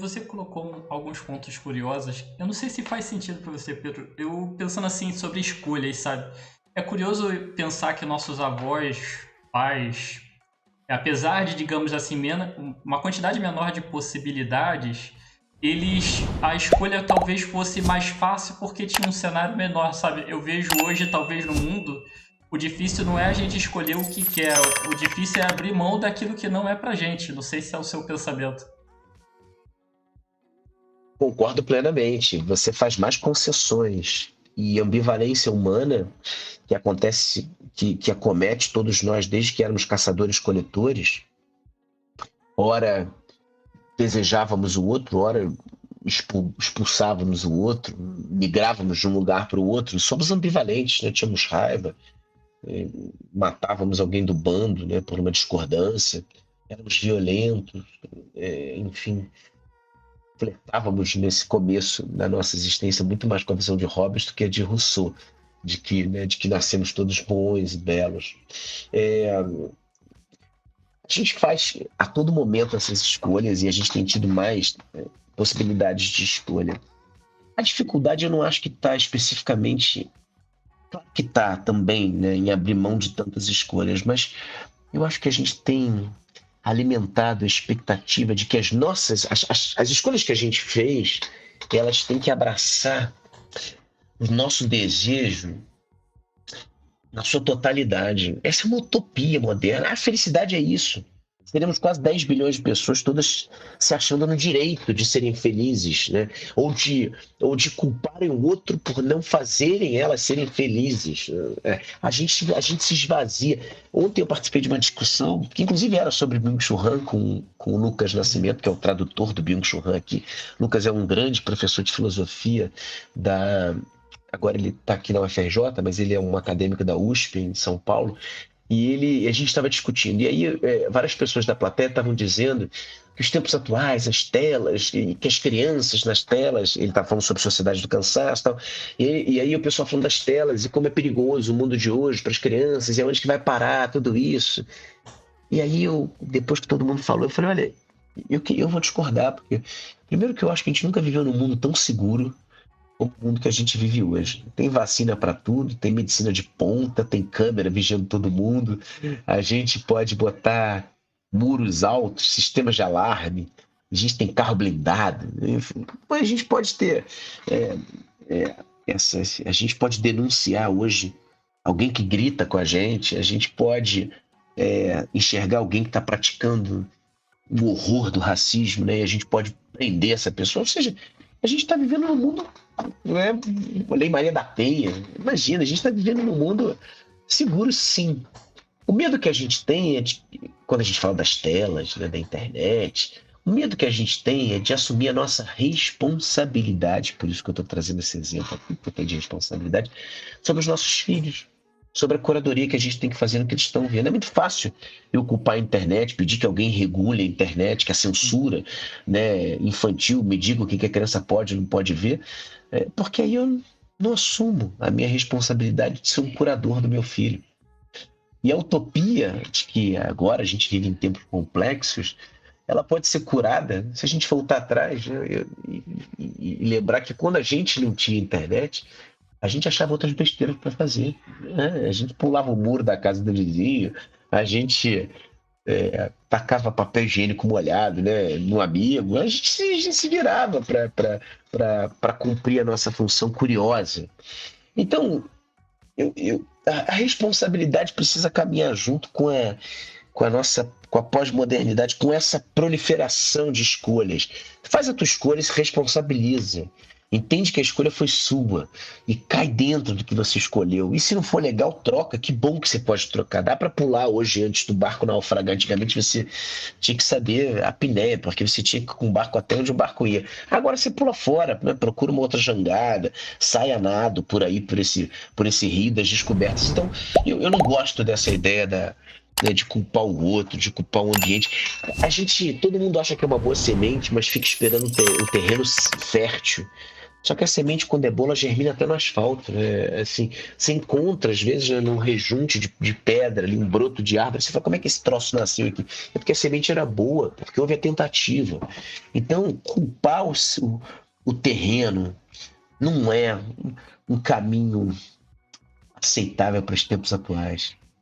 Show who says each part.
Speaker 1: você colocou alguns pontos curiosos. Eu não sei se faz sentido para você, Pedro. Eu pensando assim sobre escolhas, sabe? É curioso pensar que nossos avós, pais, apesar de, digamos assim, uma quantidade menor de possibilidades, a escolha talvez fosse mais fácil porque tinha um cenário menor, sabe? Eu vejo hoje, talvez no mundo, o difícil não é a gente escolher o que quer, o difícil é abrir mão daquilo que não é pra gente. Não sei se é o seu pensamento.
Speaker 2: Concordo plenamente. Você faz mais concessões e ambivalência humana que acontece, que acomete todos nós desde que éramos caçadores-coletores. Ora desejávamos o outro, ora expulsávamos o outro, migrávamos de um lugar para o outro. Somos ambivalentes, né? Tínhamos raiva, matávamos alguém do bando, né? Por uma discordância, éramos violentos, enfim. Flertávamos nesse começo da nossa existência muito mais com a visão de Hobbes do que a de Rousseau, de que nascemos todos bons e belos. A gente faz a todo momento essas escolhas e a gente tem tido mais possibilidades de escolha. A dificuldade eu não acho que está especificamente, claro que está também, né, em abrir mão de tantas escolhas, mas eu acho que a gente tem alimentado a expectativa de que as escolhas que a gente fez, elas têm que abraçar o nosso desejo na sua totalidade. Essa é uma utopia moderna. A felicidade é isso. Teremos quase 10 bilhões de pessoas todas se achando no direito de serem felizes, né? Ou de culparem o outro por não fazerem elas serem felizes. A gente se esvazia. Ontem eu participei de uma discussão, que inclusive era sobre Byung-Chul Han com o Lucas Nascimento, que é o tradutor do Byung-Chul Han aqui. Lucas é um grande professor de filosofia da... Agora ele está aqui na UFRJ, mas ele é um acadêmico da USP, em São Paulo. A gente estava discutindo, e aí várias pessoas da plateia estavam dizendo que os tempos atuais, as telas, e que as crianças nas telas, ele estava falando sobre a sociedade do cansaço e tal, e aí o pessoal falando das telas, e como é perigoso o mundo de hoje para as crianças, e onde que vai parar tudo isso. E aí depois que todo mundo falou, eu falei, olha, eu vou discordar, porque primeiro que eu acho que a gente nunca viveu num mundo tão seguro o mundo que a gente vive hoje. Tem vacina para tudo, tem medicina de ponta, tem câmera vigiando todo mundo. A gente pode botar muros altos, sistemas de alarme. A gente tem carro blindado. Enfim, a gente pode ter é, a gente pode denunciar hoje alguém que grita com a gente. A gente pode enxergar alguém que está praticando o horror do racismo, né? E a gente pode prender essa pessoa. Ou seja, a gente está vivendo num mundo, não é? Lei Maria da Penha. Imagina, a gente está vivendo num mundo seguro, sim. O medo que a gente tem quando a gente fala das telas, né, da internet, o medo que a gente tem é de assumir a nossa responsabilidade, por isso que eu estou trazendo esse exemplo aqui, porque tem de responsabilidade, sobre os nossos filhos, sobre a curadoria que a gente tem que fazer no que eles estão vendo. É muito fácil eu culpar a internet, pedir que alguém regule a internet, que a censura, né, infantil me diga o que a criança pode ou não pode ver, porque aí eu não assumo a minha responsabilidade de ser um curador do meu filho. E a utopia de que agora a gente vive em tempos complexos, ela pode ser curada se a gente voltar atrás, né, e lembrar que quando a gente não tinha internet, a gente achava outras besteiras para fazer, né? A gente pulava o muro da casa do vizinho, a gente tacava papel higiênico molhado, né, no amigo, a gente se virava para cumprir a nossa função curiosa. Então, a responsabilidade precisa caminhar junto com a pós-modernidade, com essa proliferação de escolhas. Faz a tua escolha e se responsabiliza. Entende que a escolha foi sua e cai dentro do que você escolheu. E se não for legal, troca. Que bom que você pode trocar. Dá para pular hoje antes do barco naufragar. Antigamente você tinha que saber a piné, porque você tinha que ir com o barco até onde o barco ia. Agora você pula fora, né? Procura uma outra jangada, sai a nado por aí, por esse rio das descobertas. Então, eu não gosto dessa ideia de culpar o outro, de culpar o ambiente. Todo mundo acha que é uma boa semente, mas fica esperando o terreno fértil Só que a semente, quando é boa, ela germina até no asfalto, né? Assim, você encontra, às vezes, né, num rejunte de pedra, ali, um broto de árvore. Você fala, como é que esse troço nasceu aqui? É porque a semente era boa, porque houve a tentativa. Então, culpar o terreno não é um caminho aceitável para os tempos atuais.